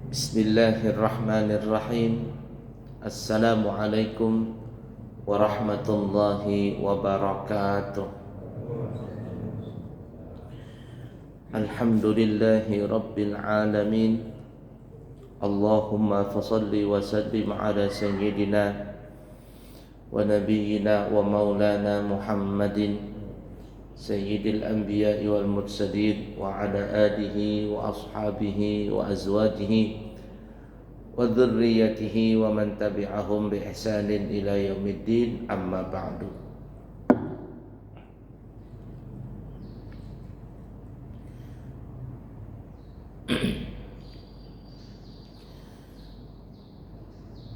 Bismillahirrahmanirrahim. Assalamualaikum warahmatullahi wabarakatuh. Alhamdulillahi rabbil alamin. Allahumma fasalli wa sallim ala sayyidina wa nabiyyina wa maulana Muhammadin sayyidil anbiya'i wal mursalin wa ala alihi wa ashabihi wa azwajihi wa dhurriyyatihi wa man tabi'ahum bi ihsanin ila yaumiddin, amma ba'du.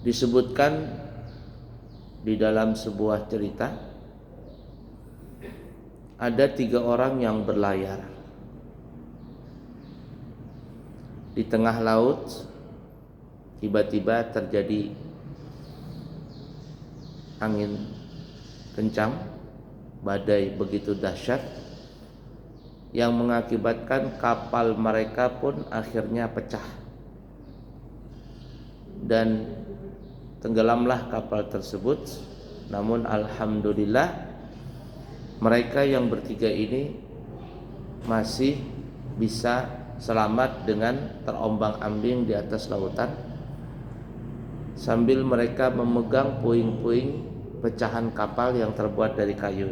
Disebutkan di dalam sebuah cerita ada 3 orang yang berlayar di tengah laut. Tiba-tiba terjadi angin kencang, badai begitu dahsyat yang mengakibatkan kapal mereka pun akhirnya pecah dan tenggelamlah kapal tersebut. Namun alhamdulillah mereka yang bertiga ini masih bisa selamat dengan terombang-ambing di atas lautan sambil mereka memegang puing-puing pecahan kapal yang terbuat dari kayu.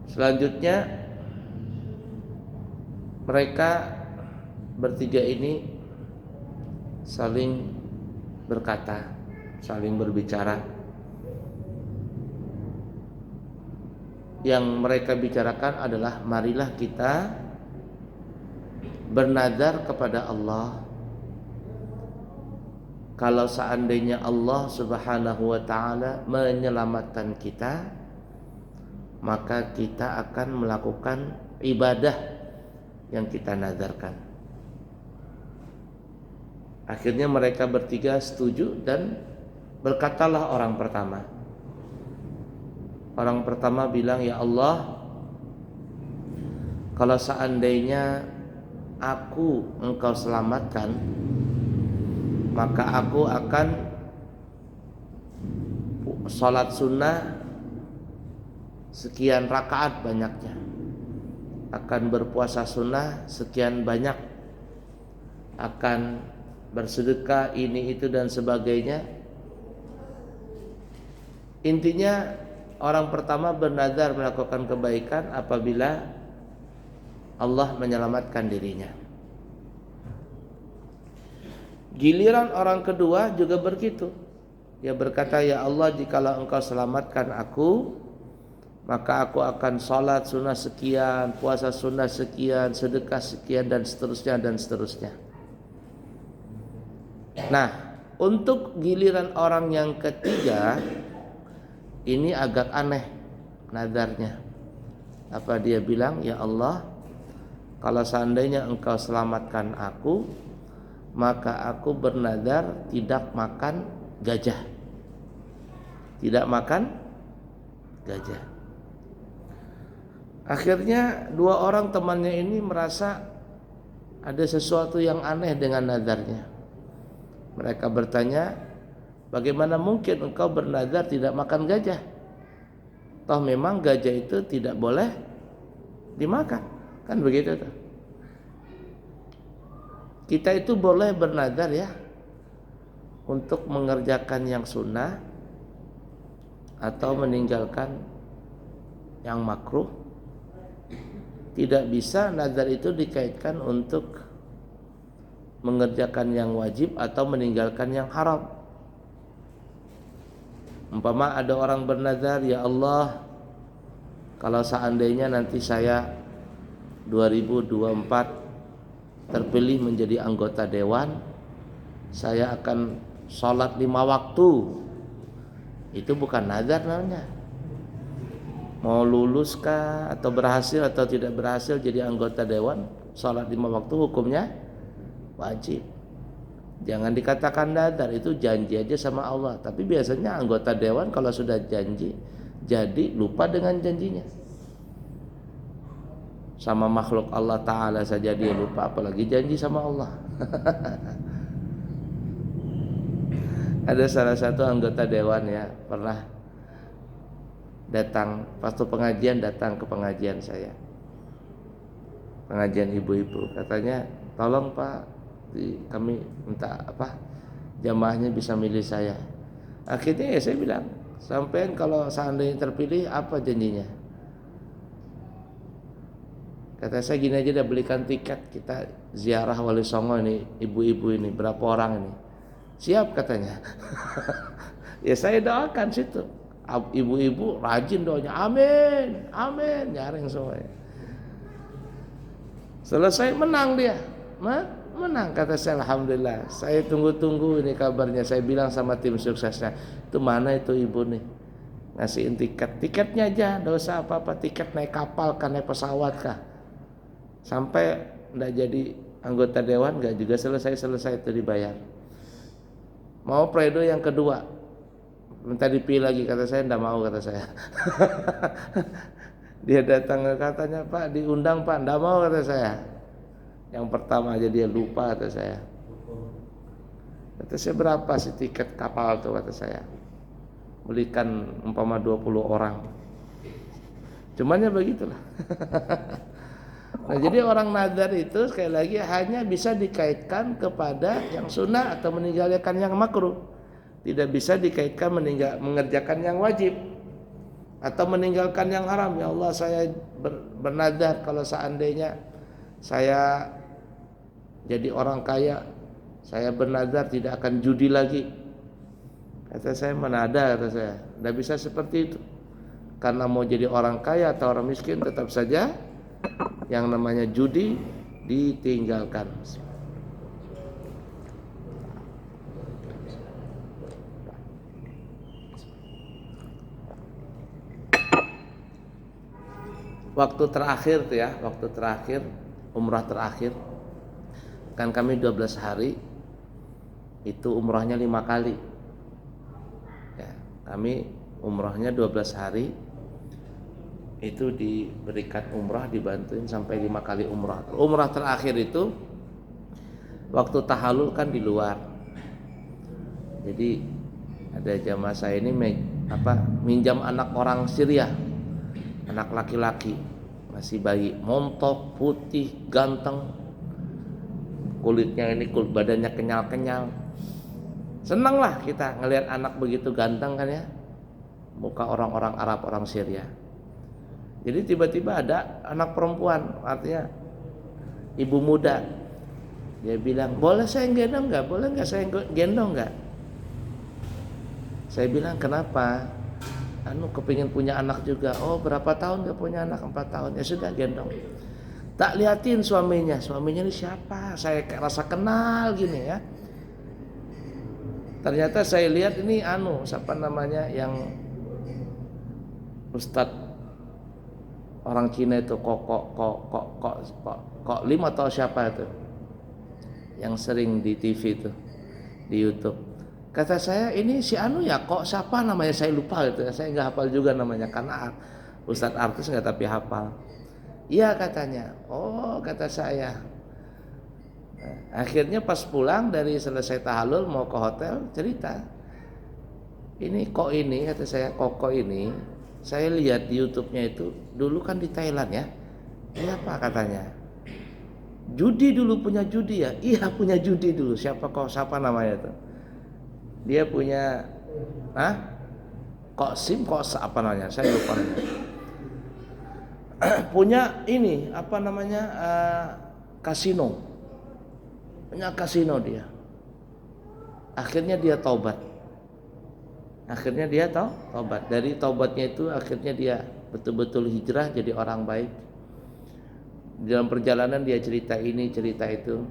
Selanjutnya mereka bertiga ini saling berkata, saling berbicara. Yang mereka bicarakan adalah, marilah kita bernadar kepada Allah. Kalau seandainya Allah Subhanahu wa ta'ala menyelamatkan kita, maka kita akan melakukan ibadah yang kita nadarkan. Akhirnya mereka bertiga setuju dan berkatalah orang pertama. Orang pertama bilang, ya Allah, kalau seandainya engkau selamatkan, maka aku akan sholat sunnah sekian rakaat banyaknya, akan berpuasa sunnah sekian banyak, akan bersedekah ini itu dan sebagainya. Intinya orang pertama bernazar melakukan kebaikan apabila Allah menyelamatkan dirinya. Giliran orang kedua juga begitu. Dia berkata, ya Allah, jikalau engkau selamatkan aku, maka aku akan sholat sunnah sekian, puasa sunnah sekian, sedekah sekian, dan seterusnya dan seterusnya. Nah, untuk giliran orang yang ketiga ini agak aneh nadarnya. Apa dia bilang, ya Allah, kalau seandainya engkau selamatkan aku, maka aku bernadar tidak makan gajah. Tidak makan gajah. Akhirnya 2 orang temannya ini merasa ada sesuatu yang aneh dengan nadarnya. Mereka bertanya, bagaimana mungkin engkau bernazar tidak makan gajah? Toh memang gajah itu tidak boleh dimakan, kan begitu tuh. Kita itu boleh bernazar ya untuk mengerjakan yang sunnah atau meninggalkan yang makruh. Tidak bisa nazar itu dikaitkan untuk mengerjakan yang wajib atau meninggalkan yang haram. Umpama ada orang bernazar, ya Allah, kalau seandainya nanti saya 2024 terpilih menjadi anggota dewan, saya akan sholat 5 waktu. Itu bukan nazar namanya. Mau lulus kah atau berhasil atau tidak berhasil jadi anggota dewan, sholat 5 waktu hukumnya wajib. Jangan dikatakan nazar, itu janji aja sama Allah. Tapi biasanya anggota dewan kalau sudah janji, jadi lupa dengan janjinya. sama makhluk Allah Ta'ala saja dia lupa, apalagi janji sama Allah. Ada salah satu anggota dewan ya, pernah datang waktu pengajian, datang ke pengajian saya, pengajian ibu-ibu, katanya tolong Pak, kami minta jamaahnya bisa milih saya. Akhirnya ya saya bilang, sampean kalau seandainya terpilih apa janjinya? Kata saya gini aja, udah belikan tiket, kita ziarah Wali Songo ini, ibu-ibu ini, berapa orang ini? Siap katanya. Ya saya doakan situ, ibu-ibu rajin doanya, amin, amin, nyaring semuanya. Selesai menang dia, menang. Kata saya, alhamdulillah. Saya tunggu-tunggu ini kabarnya. Saya bilang sama tim suksesnya, itu mana itu ibu nih, ngasihin tiketnya aja, nggak usah apa-apa, tiket naik kapal kah, naik pesawat kah, sampai nggak jadi anggota dewan nggak juga selesai itu dibayar. Mau pledoi yang kedua, minta dipilih lagi, kata saya nggak mau, kata saya. Dia datang katanya, Pak diundang Pak, nggak mau, kata saya. Yang pertama aja dia lupa, kata saya. Kata saya, berapa sih tiket kapal tuh, kata saya. Belikan umpama 20 orang. Cuman ya begitulah. Nah, jadi orang nazar itu sekali lagi hanya bisa dikaitkan kepada yang sunnah atau meninggalkan yang makruh. Tidak bisa dikaitkan mengerjakan yang wajib atau meninggalkan yang haram. Ya Allah, saya bernazar kalau seandainya saya jadi orang kaya, saya bernazar tidak akan judi lagi. Kata saya, mana ada, kata saya. Tidak bisa seperti itu. Karena mau jadi orang kaya atau orang miskin, tetap saja yang namanya judi ditinggalkan. Waktu terakhir tuh ya, waktu terakhir umrah terakhir kan kami 12 hari, itu umrahnya 5 kali ya, kami umrahnya 12 hari, itu diberikan umrah, dibantuin sampai 5 kali umrah. Umrah terakhir itu waktu tahallul kan di luar, jadi ada jamaah saya ini minjam anak orang Syria, anak laki-laki masih bayi, montok, putih, ganteng, kulitnya ini badannya kenyal-kenyal. Senang lah kita ngelihat anak begitu ganteng kan ya, muka orang-orang Arab, orang Syria. Jadi tiba-tiba ada anak perempuan, artinya ibu muda, dia bilang, boleh saya gendong nggak? Boleh nggak saya gendong nggak? Saya bilang, kenapa? Kepingin punya anak juga. Oh, berapa tahun gak punya anak? 4 tahun. Ya sudah, gendong. Tak liatin suaminya ini siapa? Saya kayak rasa kenal gini ya. Ternyata saya lihat ini siapa namanya, yang Ustadz orang Cina itu, kok 5 atau siapa itu, yang sering di TV itu, di YouTube. Kata saya, ini si ya, kok siapa namanya, saya lupa gitu ya. Saya nggak hafal juga namanya, karena Ustadz artis nggak tapi hafal. Iya katanya. Oh, kata saya. Nah, akhirnya pas pulang dari selesai tahallul mau ke hotel, cerita. Ini kata saya, kok ini saya lihat di YouTube-nya itu dulu kan di Thailand ya. Iya Pak, katanya. Judi dulu, punya judi ya? Iya, punya judi dulu. Siapa namanya itu? Dia punya apa namanya? Saya lupa. Punya ini kasino. Punya kasino dia. Akhirnya dia taubat. Dari taubatnya itu akhirnya dia betul-betul hijrah jadi orang baik. Dalam perjalanan dia cerita ini, cerita itu.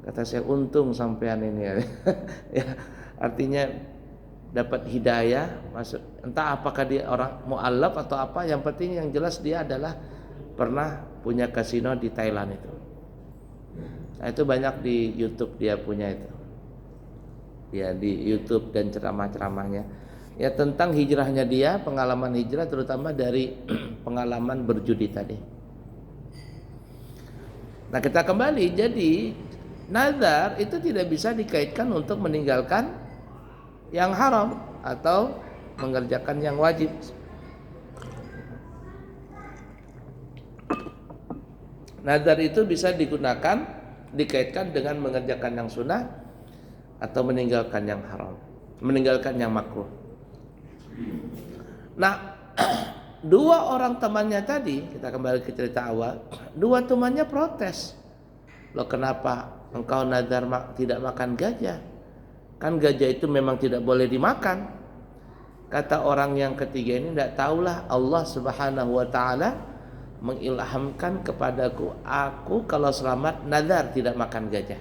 Kata saya, untung sampean ini ya. Ya, artinya dapat hidayah, masuk, entah apakah dia orang mu'allaf atau apa, yang penting yang jelas dia adalah pernah punya kasino di Thailand itu. Nah, itu banyak di YouTube dia punya itu. Ya, di YouTube dan ceramah-ceramahnya. Ya, tentang hijrahnya dia, pengalaman hijrah terutama dari pengalaman berjudi tadi. Nah, kita kembali, jadi nazar itu tidak bisa dikaitkan untuk meninggalkan yang haram atau mengerjakan yang wajib. Nazar itu bisa digunakan, dikaitkan dengan mengerjakan yang sunnah atau meninggalkan yang haram, meninggalkan yang makruh. Nah, dua orang temannya tadi, kita kembali ke cerita awal, dua temannya protes. Loh, kenapa engkau nazar tidak makan gajah? Kan gajah itu memang tidak boleh dimakan. Kata orang yang ketiga ini, tidak tahulah Allah Subhanahu wa ta'ala mengilhamkan kepadaku, aku kalau selamat nazar tidak makan gajah.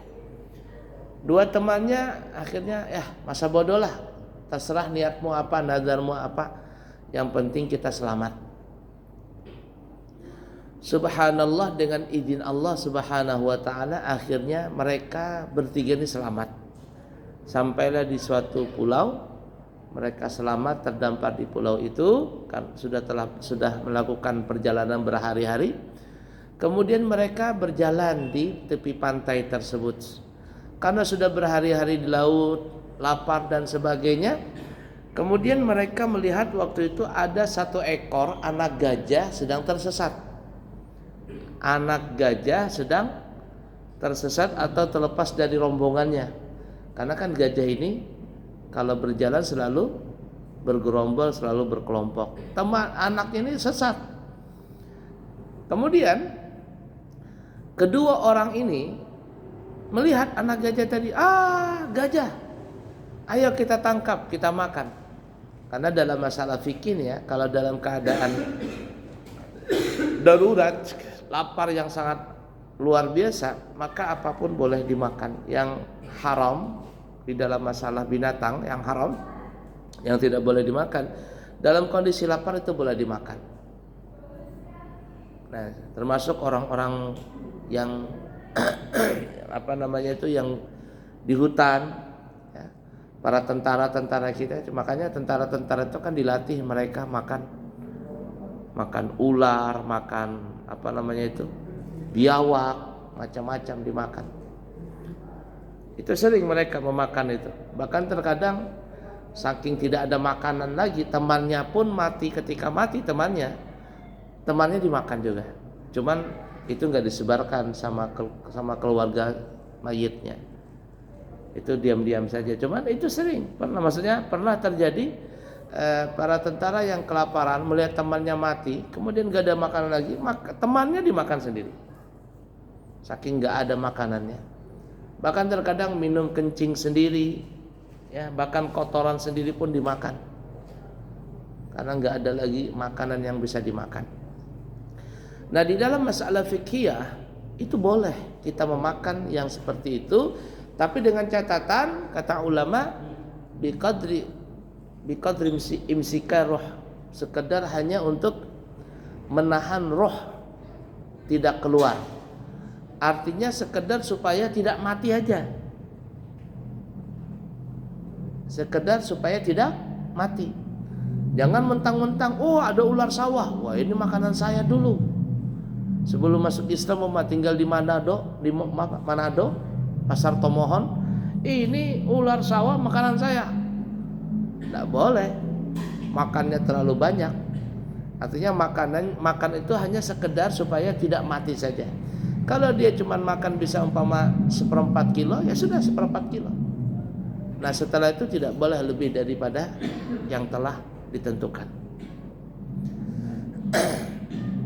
Dua temannya akhirnya, ya masa bodoh lah, terserah niatmu apa, nazarmu apa, yang penting kita selamat. Subhanallah, dengan izin Allah Subhanahu wa ta'ala akhirnya mereka bertiga ini selamat. Sampailah di suatu pulau, mereka selamat terdampar di pulau itu, kan sudah melakukan perjalanan berhari-hari. Kemudian mereka berjalan di tepi pantai tersebut. Karena sudah berhari-hari di laut, lapar dan sebagainya. Kemudian mereka melihat waktu itu ada satu ekor anak gajah sedang tersesat. Anak gajah sedang tersesat atau terlepas dari rombongannya. Karena kan gajah ini kalau berjalan selalu bergerombol, selalu berkelompok. Anak ini sesat. Kemudian kedua orang ini melihat anak gajah tadi, gajah, ayo kita tangkap, kita makan. Karena dalam masalah fikih ya, kalau dalam keadaan darurat, lapar yang sangat luar biasa, maka apapun boleh dimakan. Yang haram di dalam masalah binatang, yang haram, yang tidak boleh dimakan, dalam kondisi lapar itu boleh dimakan. Nah, termasuk orang-orang yang yang di hutan, ya, para tentara-tentara kita. Makanya tentara-tentara itu kan dilatih mereka makan ular, makan biawak, macam-macam dimakan. Itu sering mereka memakan itu. Bahkan terkadang saking tidak ada makanan lagi, temannya pun mati. Ketika mati temannya dimakan juga. Cuman itu nggak disebarkan sama keluarga mayitnya. Itu diam-diam saja. Cuman itu sering pernah terjadi para tentara yang kelaparan melihat temannya mati, kemudian nggak ada makanan lagi, maka temannya dimakan sendiri. Saking nggak ada makanannya. Bahkan terkadang minum kencing sendiri, ya, bahkan kotoran sendiri pun dimakan. Karena nggak ada lagi makanan yang bisa dimakan. Nah, di dalam masalah fikih itu boleh kita memakan yang seperti itu, tapi dengan catatan kata ulama biqadri imsika roh, sekedar hanya untuk menahan roh tidak keluar. Artinya sekedar supaya tidak mati aja. Sekedar supaya tidak mati. Jangan mentang-mentang, ada ular sawah, wah ini makanan saya dulu. Sebelum masuk Islam tinggal di Manado, Pasar Tomohon, ini ular sawah makanan saya. Tidak boleh. Makannya terlalu banyak. Artinya makan itu hanya sekedar supaya tidak mati saja. Kalau dia cuma makan bisa umpama 1/4 kilo, ya sudah 1/4 kilo. Nah, setelah itu tidak boleh lebih daripada yang telah ditentukan.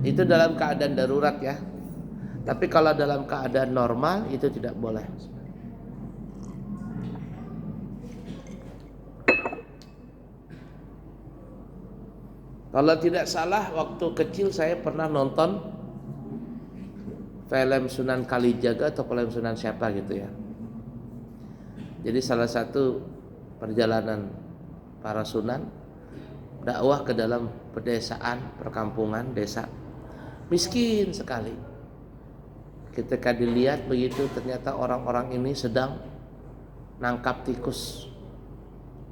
Itu dalam keadaan darurat ya. Tapi kalau dalam keadaan normal itu tidak boleh. Kalau tidak salah, waktu kecil saya pernah nonton film Sunan Kalijaga atau film Sunan siapa gitu ya. Jadi salah satu perjalanan para sunan dakwah ke dalam pedesaan, perkampungan, desa miskin sekali. Ketika dilihat begitu, ternyata orang-orang ini sedang nangkap tikus.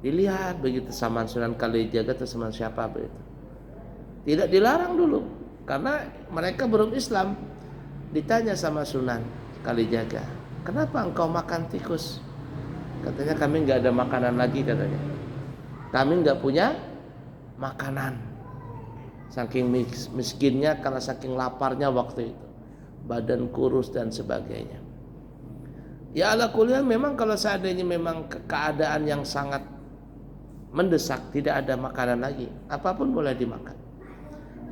Dilihat begitu sama Sunan Kalijaga atau sama siapa begitu. Tidak dilarang dulu karena mereka belum Islam. Ditanya sama Sunan Kalijaga, kenapa engkau makan tikus? Katanya kami nggak ada makanan lagi katanya. Kami nggak punya makanan. Saking miskinnya karena saking laparnya waktu itu. Badan kurus dan sebagainya. Ya ala kuliah memang kalau seandainya memang keadaan yang sangat mendesak, tidak ada makanan lagi, apapun boleh dimakan.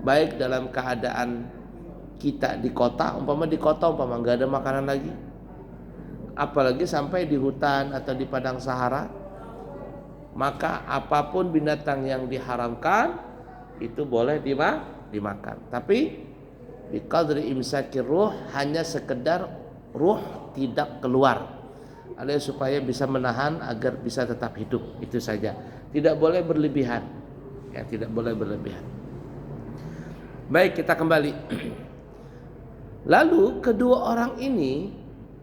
Baik dalam keadaan kita di kota, umpama nggak ada makanan lagi, apalagi sampai di hutan atau di padang Sahara, maka apapun binatang yang diharamkan itu boleh dimakan. Tapi bi qadri imsakir ruh, hanya sekedar ruh tidak keluar, alias supaya bisa menahan agar bisa tetap hidup, itu saja. Tidak boleh berlebihan, ya, tidak boleh berlebihan. Baik, kita kembali. Lalu kedua orang ini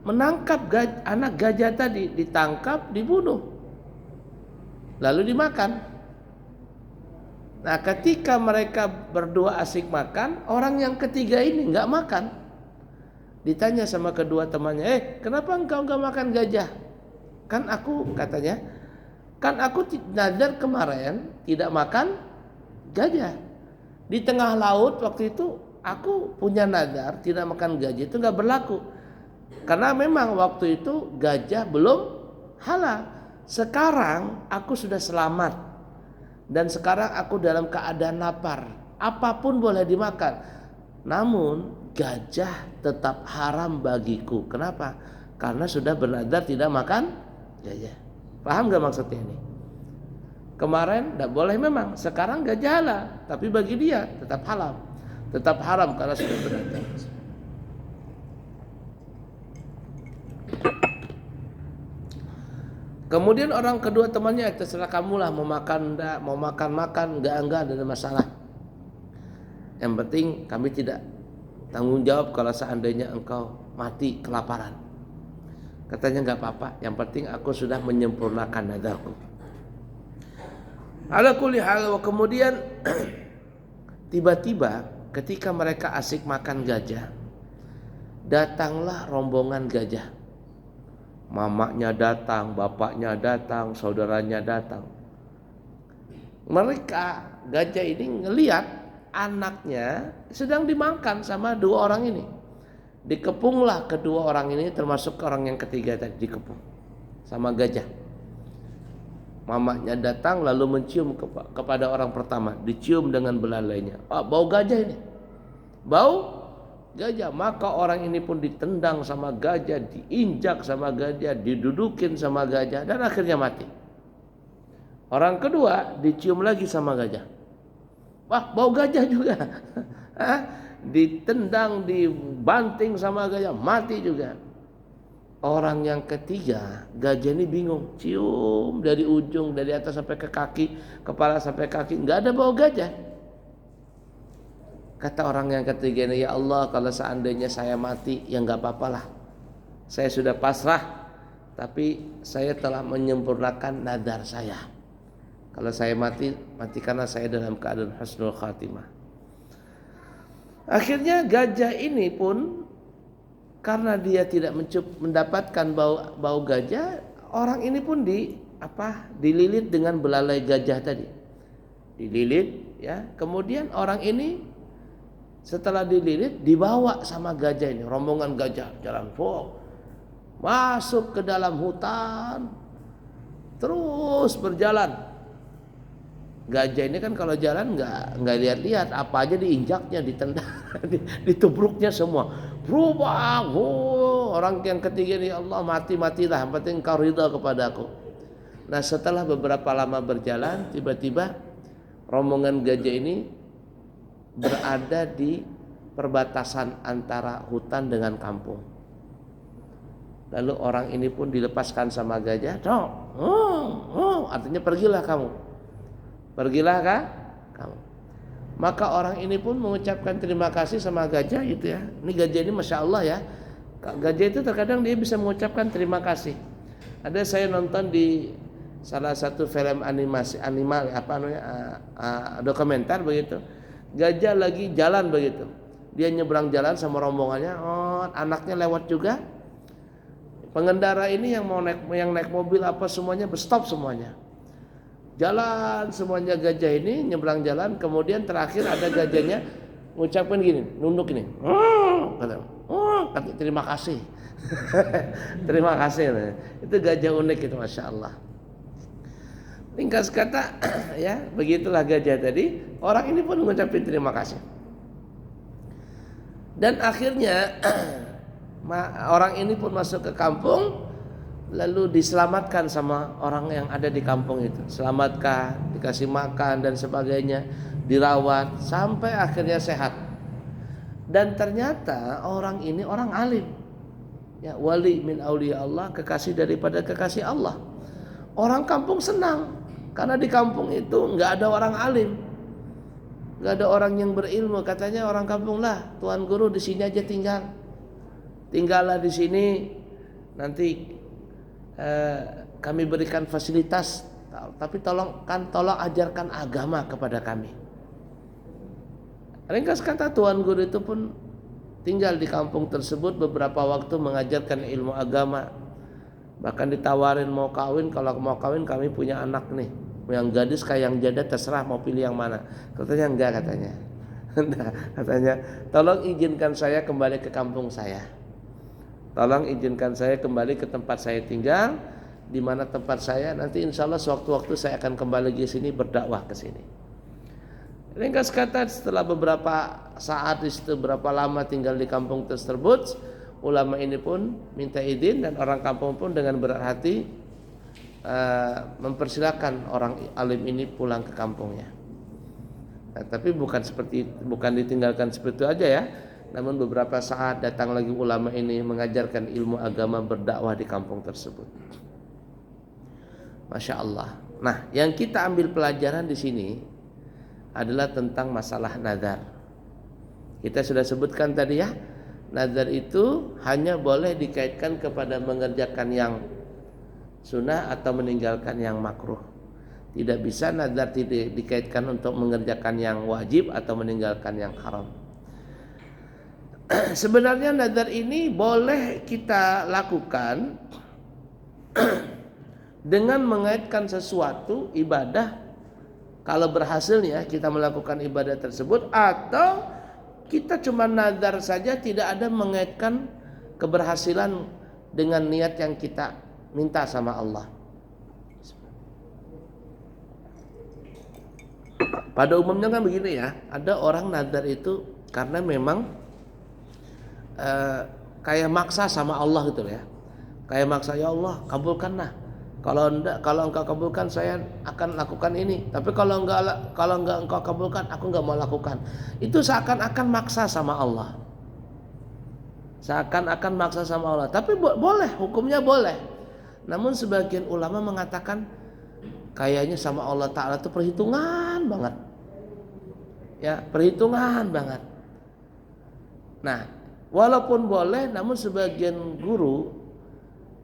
menangkap anak gajah tadi, ditangkap, dibunuh, lalu dimakan. Nah, ketika mereka berdua asik makan, orang yang ketiga ini nggak makan. Ditanya sama kedua temannya, kenapa engkau nggak makan gajah? Kan aku, katanya, kan aku nazar kemarin tidak makan gajah. Di tengah laut waktu itu aku punya nazar tidak makan gajah, itu nggak berlaku. Karena memang waktu itu gajah belum halal. Sekarang aku sudah selamat dan sekarang aku dalam keadaan lapar. Apapun boleh dimakan. Namun gajah tetap haram bagiku. Kenapa? Karena sudah bernazar tidak makan gajah. Paham gak maksudnya ini? Kemarin tidak boleh memang, sekarang gajah halal, tapi bagi dia tetap halal, tetap haram karena sudah bernazar. Kemudian orang kedua temannya, terserah kamulah mau makan enggak ada masalah. Yang penting kami tidak tanggung jawab kalau seandainya engkau mati kelaparan. Katanya enggak apa-apa, yang penting aku sudah menyempurnakan nazarku. Ala kulli hal, kemudian tiba-tiba ketika mereka asik makan gajah, datanglah rombongan gajah. Mamanya datang, bapaknya datang, saudaranya datang. Mereka gajah ini ngelihat anaknya sedang dimakan sama dua orang ini. Dikepunglah kedua orang ini, termasuk orang yang ketiga tadi, dikepung sama gajah. Mamanya datang lalu mencium kepada orang pertama, dicium dengan belalainya. Bau gajah ini, bau gajah. Maka orang ini pun ditendang sama gajah, diinjak sama gajah, didudukin sama gajah, dan akhirnya mati. Orang kedua dicium lagi sama gajah. Wah, bau gajah juga. Ditendang, dibanting sama gajah, mati juga. Orang yang ketiga, gajah ini bingung, cium dari ujung, dari atas sampai ke kaki, kepala sampai kaki, nggak ada bau gajah. Kata orang yang ketiga ini, ya Allah, kalau seandainya saya mati, ya nggak apa-apalah. Saya sudah pasrah, tapi saya telah menyempurnakan nazar saya. Kalau saya mati karena saya dalam keadaan husnul khatimah. Akhirnya gajah ini pun, karena dia tidak mendapatkan bau gajah, orang ini pun dililit dengan belalai gajah tadi. Dililit, ya. Kemudian orang ini setelah dililit dibawa sama gajah ini, rombongan gajah jalan masuk ke dalam hutan, terus berjalan. Gajah ini kan kalau jalan nggak lihat-lihat, apa aja diinjaknya, ditendang, ditubruknya semua. Berubah, orang yang ketiga ini, Allah, matilah, yang penting kau ridha kepadaku. Nah, setelah beberapa lama berjalan, tiba-tiba rombongan gajah ini berada di perbatasan antara hutan dengan kampung. Lalu orang ini pun dilepaskan sama gajah. Artinya pergilah kamu. Pergilah kamu. Maka orang ini pun mengucapkan terima kasih sama gajah itu ya. Ini gajah ini Masya Allah ya. Gajah itu terkadang dia bisa mengucapkan terima kasih. Ada saya nonton di salah satu film animasi dokumenter begitu. Gajah lagi jalan begitu. dia nyebrang jalan sama rombongannya, oh anaknya lewat juga. Pengendara ini yang naik mobil apa semuanya berstop semuanya. Jalan semuanya gajah ini nyebrang jalan, kemudian terakhir ada gajahnya ngucapin gini, nunduk ini. Kata, terima kasih. Terima kasih. Itu gajah unik itu, Masya Allah. Ringkas kata ya, begitulah gajah tadi. Orang ini pun mengucapkan terima kasih. Dan akhirnya orang ini pun masuk ke kampung, lalu diselamatkan sama orang yang ada di kampung itu. Selamatkan, dikasih makan dan sebagainya, dirawat sampai akhirnya sehat. Dan ternyata orang ini orang alim. Ya, wali min auliya Allah, kekasih daripada kekasih Allah. Orang kampung senang karena di kampung itu nggak ada orang alim, nggak ada orang yang berilmu. Katanya orang kampung lah, Tuan Guru di sini aja tinggallah di sini, nanti kami berikan fasilitas, tapi tolong ajarkan agama kepada kami. Ringkas kata, Tuan Guru itu pun tinggal di kampung tersebut beberapa waktu mengajarkan ilmu agama. Bahkan ditawarin mau kawin, kalau mau kawin kami punya anak nih, yang gadis kayak yang janda, terserah mau pilih yang mana. Katanya enggak, katanya. Katanya tolong izinkan saya kembali ke kampung saya. Tolong izinkan saya kembali ke tempat saya tinggal, di mana tempat saya nanti insya Allah sewaktu-waktu saya akan kembali ke sini berdakwah ke sini. Ringkas kata, setelah beberapa saat, berapa lama tinggal di kampung tersebut, ulama ini pun minta izin dan orang kampung pun dengan berat hati mempersilakan orang alim ini pulang ke kampungnya. Nah, tapi bukan ditinggalkan seperti itu aja ya. Namun beberapa saat datang lagi ulama ini mengajarkan ilmu agama, berdakwah di kampung tersebut. Masya Allah. Nah, yang kita ambil pelajaran di sini adalah tentang masalah nazar. Kita sudah sebutkan tadi ya, nazar itu hanya boleh dikaitkan kepada mengerjakan yang sunnah atau meninggalkan yang makruh. Tidak bisa nazar tidak dikaitkan untuk mengerjakan yang wajib atau meninggalkan yang haram. Sebenarnya nazar ini boleh kita lakukan dengan mengaitkan sesuatu ibadah, kalau berhasilnya kita melakukan ibadah tersebut, atau kita cuma nazar saja, tidak ada mengaitkan keberhasilan dengan niat yang kita minta sama Allah. Pada umumnya kan begini ya, ada orang nazar itu karena memang kayak maksa sama Allah gitu ya. Kayak maksa, ya Allah kabulkanlah. Kalau engkau kabulkan saya akan lakukan ini. Tapi kalau enggak engkau kabulkan, aku enggak mau lakukan. Itu seakan-akan maksa sama Allah. Seakan-akan maksa sama Allah. Tapi boleh, hukumnya boleh. Namun sebagian ulama mengatakan kayaknya sama Allah Ta'ala itu perhitungan banget. Ya, perhitungan banget. Nah, walaupun boleh, namun sebagian guru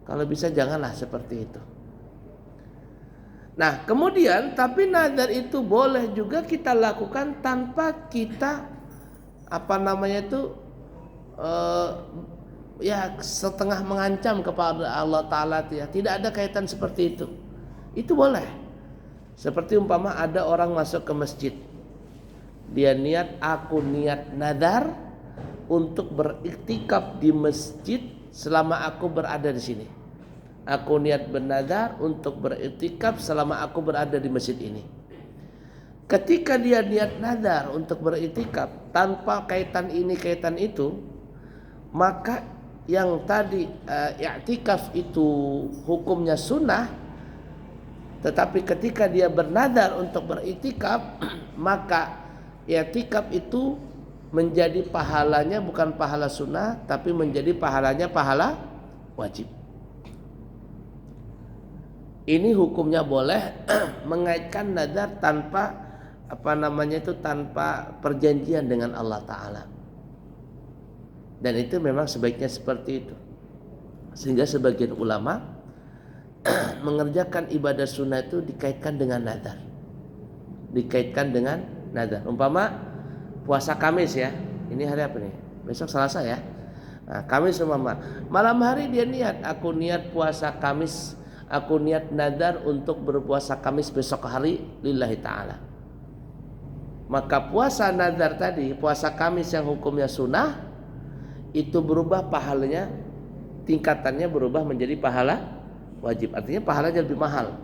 kalau bisa janganlah seperti itu. Nah, kemudian tapi nazar itu boleh juga kita lakukan tanpa kita ya setengah mengancam kepada Allah Ta'ala ya. Tidak ada kaitan seperti itu. Itu boleh. Seperti umpama ada orang masuk ke masjid, dia niat, aku niat nazar untuk beriktikaf di masjid selama aku berada di sini. Aku niat bernazar untuk beriktikaf selama aku berada di masjid ini. Ketika dia niat nazar untuk beriktikaf tanpa kaitan ini kaitan itu, maka yang tadi i'tikaf itu hukumnya sunnah, tetapi ketika dia bernazar untuk beriktikaf, maka i'tikaf itu menjadi pahalanya bukan pahala sunnah, tapi menjadi pahalanya pahala wajib. Ini hukumnya boleh mengaitkan nazar tanpa tanpa perjanjian dengan Allah Ta'ala. Dan itu memang sebaiknya seperti itu. Sehingga sebagian ulama mengerjakan ibadah sunnah itu dikaitkan dengan nazar. Dikaitkan dengan nazar. Umpama puasa Kamis ya. Ini hari apa nih? Besok Selasa ya. Nah, Kamis umpama. Malam hari dia niat, aku niat puasa Kamis, aku niat nadar untuk berpuasa Kamis besok hari lillahi ta'ala. Maka puasa nadar tadi, puasa Kamis yang hukumnya sunnah, itu berubah pahalanya, tingkatannya berubah menjadi pahala wajib. Artinya pahalanya lebih mahal,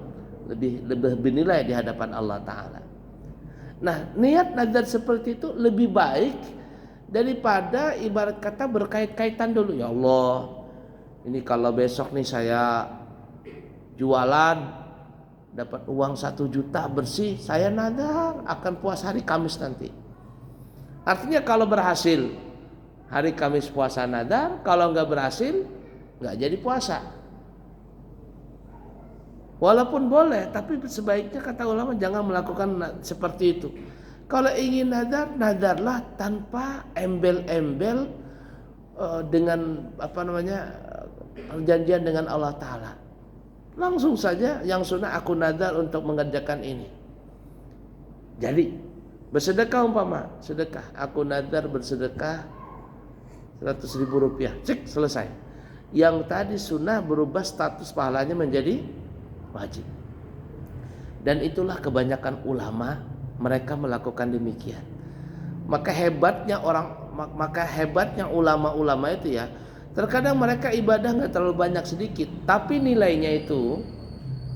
lebih bernilai di hadapan Allah Ta'ala. Nah, niat nadar seperti itu lebih baik daripada ibarat kata berkait-kaitan dulu. Ya Allah, ini kalau besok nih saya jualan dapat uang 1 juta bersih, saya nadar akan puasa hari Kamis nanti. Artinya kalau berhasil hari Kamis puasa nadar, kalau nggak berhasil nggak jadi puasa. Walaupun boleh, tapi sebaiknya kata ulama jangan melakukan seperti itu. Kalau ingin nadar, nadarlah tanpa embel-embel dengan perjanjian dengan Allah Ta'ala. Langsung saja yang sunnah, aku nadar untuk mengerjakan ini. Jadi bersedekah umpama, sedekah, aku nadar bersedekah 100.000 rupiah, cek selesai. Yang tadi sunnah berubah status pahalanya menjadi wajib. Dan itulah kebanyakan ulama, mereka melakukan demikian. Maka hebatnya ulama-ulama itu ya, terkadang mereka ibadah nggak terlalu banyak, sedikit, tapi nilainya itu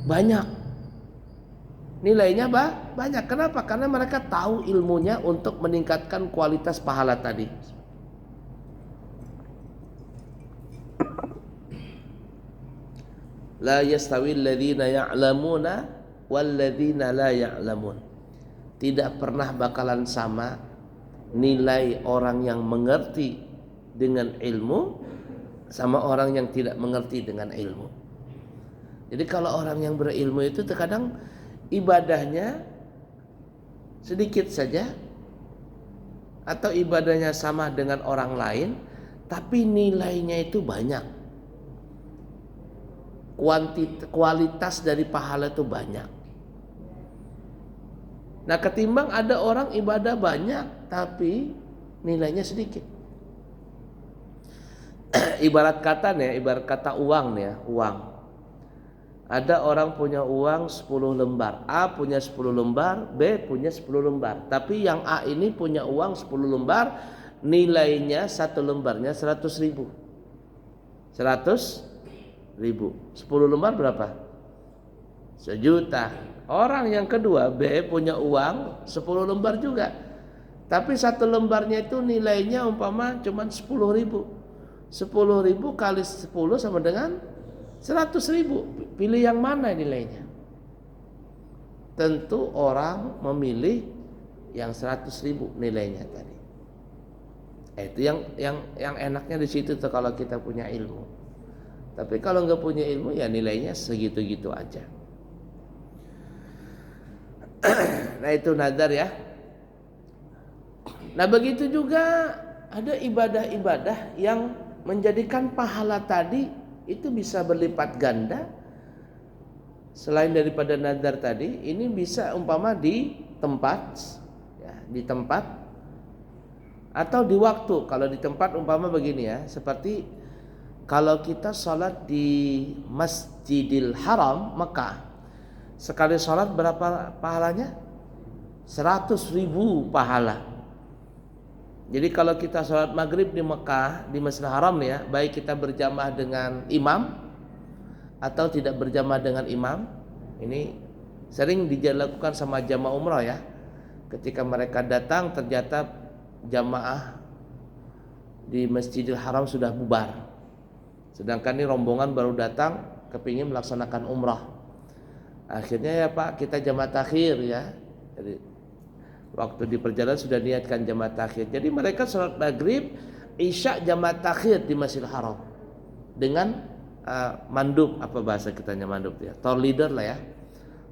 banyak. Nilainya banyak. Kenapa? Karena mereka tahu ilmunya untuk meningkatkan kualitas pahala tadi. La yastawi alladhina ya'lamuna walladzina la ya'lamun. Tidak pernah bakalan sama nilai orang yang mengerti dengan ilmu sama orang yang tidak mengerti dengan ilmu. Jadi kalau orang yang berilmu itu terkadang ibadahnya sedikit saja, atau ibadahnya sama dengan orang lain, tapi nilainya itu banyak. Kualitas dari pahala itu banyak. Nah, ketimbang ada orang ibadah banyak tapi nilainya sedikit. Ibarat kata uang nih ya, uang. Ada orang punya uang 10 lembar, A punya 10 lembar, B punya 10 lembar. Tapi yang A ini punya uang 10 lembar, nilainya satu lembarnya 100.000. 100.000. 10 lembar berapa? 1 juta. Orang yang kedua B punya uang 10 lembar juga, tapi satu lembarnya itu nilainya umpama cuma 10.000. 10.000 kali 10 sama dengan 100.000. Pilih yang mana nilainya? Tentu orang memilih yang 100.000 nilainya tadi. Itu yang enaknya di situ tuh kalau kita punya ilmu. Tapi kalau nggak punya ilmu ya nilainya segitu-gitu aja. Nah itu nadar ya. Nah begitu juga ada ibadah-ibadah yang menjadikan pahala tadi itu bisa berlipat ganda. Selain daripada nadar tadi, ini bisa umpama di tempat, ya, di tempat atau di waktu. Kalau di tempat umpama begini ya, seperti kalau kita sholat di Masjidil Haram Mekah, sekali sholat berapa pahalanya? 100.000 pahala. Jadi kalau kita sholat maghrib di Mekah, di Masjidil Haram ya, baik kita berjamaah dengan imam atau tidak berjamaah dengan imam, ini sering dilakukan sama jamaah umrah ya. Ketika mereka datang ternyata jamaah di Masjidil Haram sudah bubar. Sedangkan ini rombongan baru datang kepingin melaksanakan umrah. Akhirnya ya Pak, kita jamaah takhir ya. Jadi waktu di perjalanan sudah niatkan jamaah takhir. Jadi mereka sholat maghrib, isya jamaah takhir di Masjidil Haram dengan mandub, apa bahasa kitanya mandub ya, tour leader lah ya,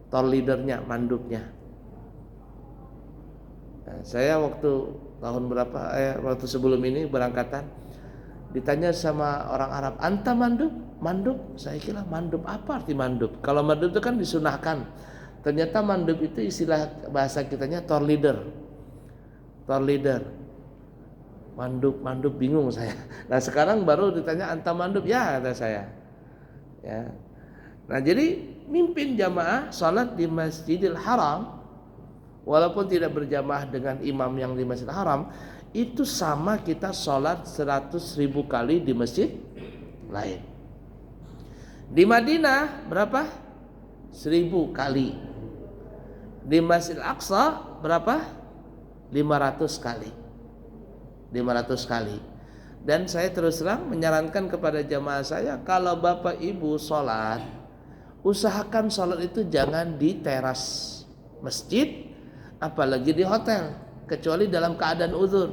tour leadernya, mandubnya. Nah, saya waktu tahun berapa waktu sebelum ini berangkatan ditanya sama orang Arab, anta mandub? Mandub? Saya kira mandub, apa arti mandub? Kalau mandub itu kan disunahkan. Ternyata mandub itu istilah bahasa kitanya tour leader. Tour leader. Mandub bingung saya. Nah sekarang baru ditanya anta mandub, ya kata saya. Ya. Nah jadi mimpin jamaah salat di Masjidil Haram, walaupun tidak berjamaah dengan imam yang di Masjidil Haram, itu sama kita salat 100.000 kali di masjid lain. Di Madinah berapa? 1.000 kali. Di Masjid Al-Aqsa berapa? 500 kali. 500 kali. Dan saya terus terang menyarankan kepada jamaah saya, kalau bapak ibu sholat, usahakan sholat itu jangan di teras masjid, apalagi di hotel, kecuali dalam keadaan uzur.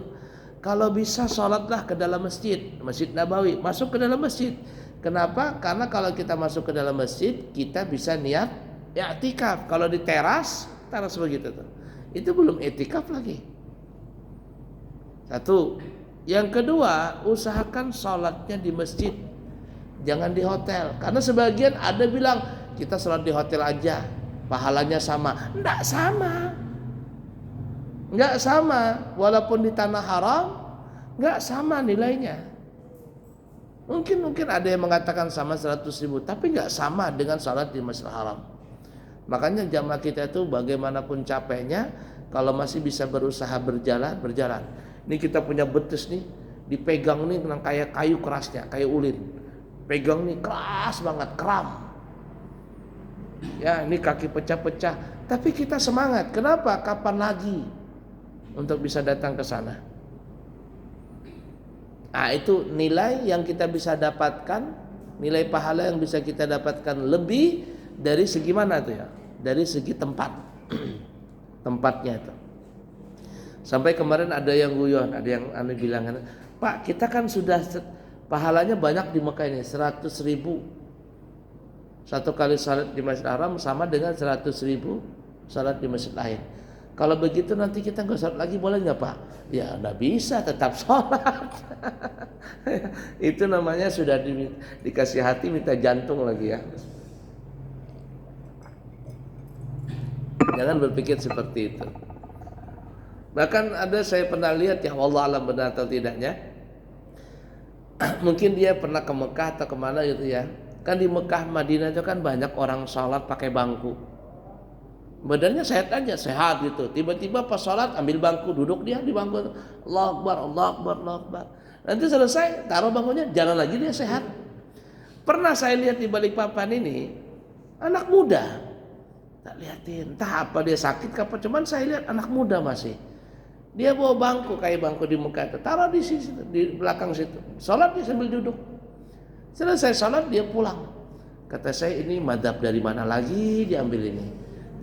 Kalau bisa sholatlah ke dalam masjid, Masjid Nabawi, masuk ke dalam masjid. Kenapa? Karena kalau kita masuk ke dalam masjid, kita bisa niat i'tikaf. Kalau di teras begitu tuh, itu belum i'tikaf lagi. Satu. Yang kedua, usahakan sholatnya di masjid, jangan di hotel. Karena sebagian ada bilang kita sholat di hotel aja, pahalanya sama. Enggak sama. Enggak sama. Walaupun di tanah haram, enggak sama nilainya. Mungkin ada yang mengatakan sama 100.000, tapi enggak sama dengan sholat di Masjidil Haram. Makanya jamaah kita itu bagaimanapun capeknya, kalau masih bisa berusaha berjalan. Ini kita punya betis nih, dipegang nih dengan kayak kayu kerasnya, kayak ulin. Pegang nih keras banget, kram. Ya, ini kaki pecah-pecah, tapi kita semangat. Kenapa? Kapan lagi untuk bisa datang ke sana? Nah, itu nilai yang kita bisa dapatkan, nilai pahala yang bisa kita dapatkan lebih dari segi mana tuh ya? Dari segi tempat. Tempatnya itu. Sampai kemarin ada yang guyon, ada yang bilang, Pak, kita kan sudah pahalanya banyak di Mekah ini, 100.000. Satu kali salat di Masjid Haram sama dengan 100.000 salat di masjid lain. Kalau begitu nanti kita nggak salat lagi, boleh nggak Pak? Ya nggak bisa, tetap salat. Itu namanya sudah dikasih hati minta jantung lagi ya. Jangan berpikir seperti itu. Bahkan ada saya pernah lihat, ya wallah alam benar atau tidaknya, mungkin dia pernah ke Mekah atau kemana gitu ya. Kan di Mekah Madinah itu kan banyak orang sholat pakai bangku. Badannya sehat aja, sehat gitu. Tiba-tiba pas sholat ambil bangku, duduk dia di bangku. Allahu Akbar, Allahu Akbar, Allahu Akbar. Nanti selesai taruh bangkunya, jalan lagi, dia sehat. Pernah saya lihat di Balikpapan ini anak muda. Tak liatin, entah apa dia sakit apa, cuman saya lihat anak muda masih. Dia bawa bangku kayak bangku di Mekah itu, taruh di situ, di belakang situ. Salat dia sambil duduk. Selesai salat dia pulang. Kata saya, ini madhab dari mana lagi diambil ini?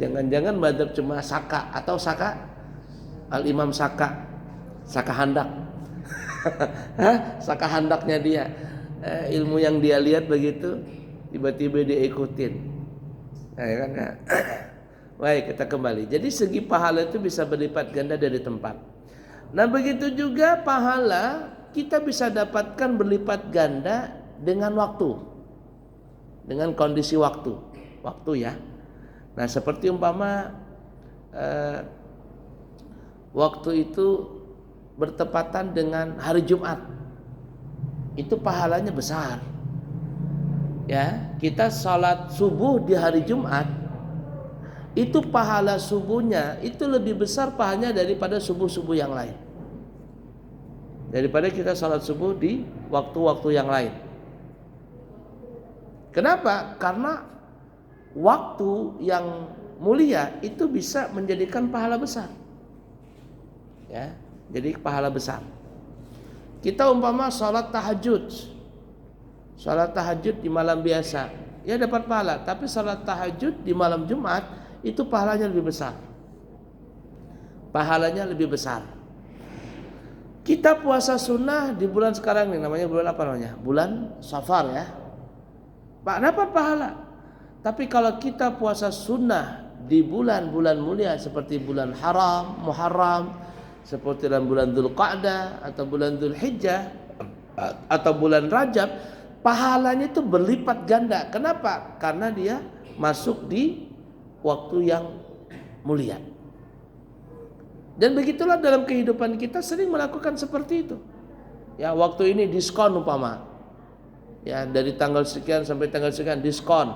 Jangan-jangan madhab cuma Saka atau Saka Al-Imam Saka Handak. Saka Handaknya dia. Ilmu yang dia lihat begitu, tiba-tiba dia ikutin. Nah, ya kan? Baik, kita kembali. Jadi segi pahala itu bisa berlipat ganda dari tempat. Nah, begitu juga pahala kita bisa dapatkan berlipat ganda dengan waktu. Dengan kondisi waktu. Waktu ya. Nah, seperti umpama waktu itu bertepatan dengan hari Jumat. Itu pahalanya besar. Ya, kita salat subuh di hari Jumat, itu pahala subuhnya itu lebih besar pahalanya daripada subuh-subuh yang lain. Daripada kita salat subuh di waktu-waktu yang lain. Kenapa? Karena waktu yang mulia itu bisa menjadikan pahala besar. Ya, jadi pahala besar. Kita umpama salat tahajud. Salat tahajud di malam biasa, ya dapat pahala. Tapi salat tahajud di malam Jumat itu pahalanya lebih besar. Pahalanya lebih besar. Kita puasa sunnah di bulan sekarang nih, namanya bulan apa namanya? Bulan Safar ya. Pak, dapat pahala. Tapi kalau kita puasa sunnah di bulan-bulan mulia seperti bulan Haram, Muharram, seperti dalam bulan Dzulqa'dah atau bulan Dzulhijjah atau bulan Rajab, pahalanya itu berlipat ganda. Kenapa? Karena dia masuk di waktu yang mulia. Dan begitulah dalam kehidupan kita sering melakukan seperti itu. Ya, waktu ini diskon umpama. Ya, dari tanggal sekian sampai tanggal sekian diskon.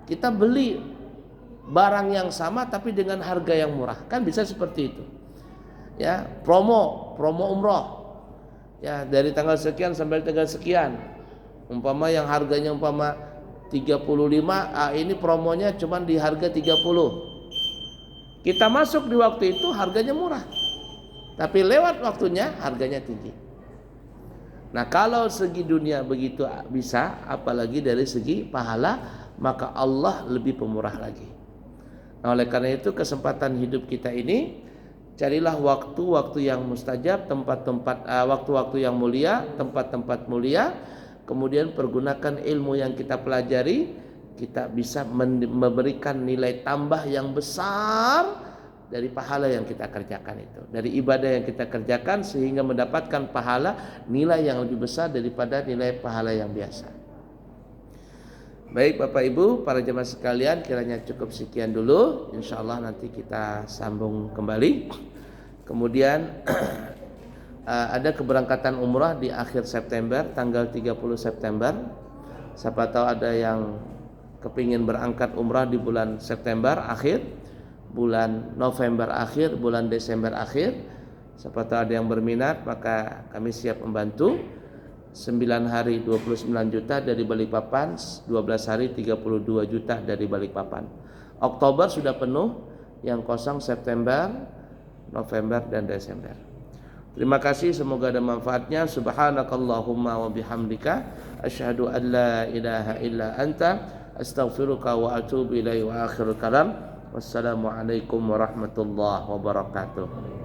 Kita beli barang yang sama tapi dengan harga yang murah. Kan bisa seperti itu. Ya, promo umroh. Ya, dari tanggal sekian sampai tanggal sekian. Umpama yang harganya umpama 35, ini promonya cuma di harga 30. Kita masuk di waktu itu harganya murah. Tapi lewat waktunya harganya tinggi. Nah, kalau segi dunia begitu bisa, apalagi dari segi pahala, maka Allah lebih pemurah lagi. Nah, oleh karena itu kesempatan hidup kita ini, carilah waktu-waktu yang mustajab, waktu-waktu yang mulia, tempat-tempat mulia, kemudian pergunakan ilmu yang kita pelajari, kita bisa memberikan nilai tambah yang besar dari pahala yang kita kerjakan itu, dari ibadah yang kita kerjakan, sehingga mendapatkan pahala nilai yang lebih besar daripada nilai pahala yang biasa. Baik Bapak Ibu, para jemaah sekalian, kiranya cukup sekian dulu. Insyaallah nanti kita sambung kembali. Kemudian ada keberangkatan umrah di akhir September, tanggal 30 September. Siapa tahu ada yang kepingin berangkat umrah di bulan September akhir, bulan November akhir, bulan Desember akhir. Siapa tahu ada yang berminat, maka kami siap membantu. 9 hari 29 juta dari Balikpapan, 12 hari 32 juta dari Balikpapan. Oktober sudah penuh, yang kosong September, November dan Desember. Terima kasih, semoga ada manfaatnya. Subhanakallahumma wa bihamdika asyhadu an la ilaha illa anta astaghfiruka wa atubu ilaihi wa akhirul kalam. Wassalamualaikum warahmatullahi wabarakatuh.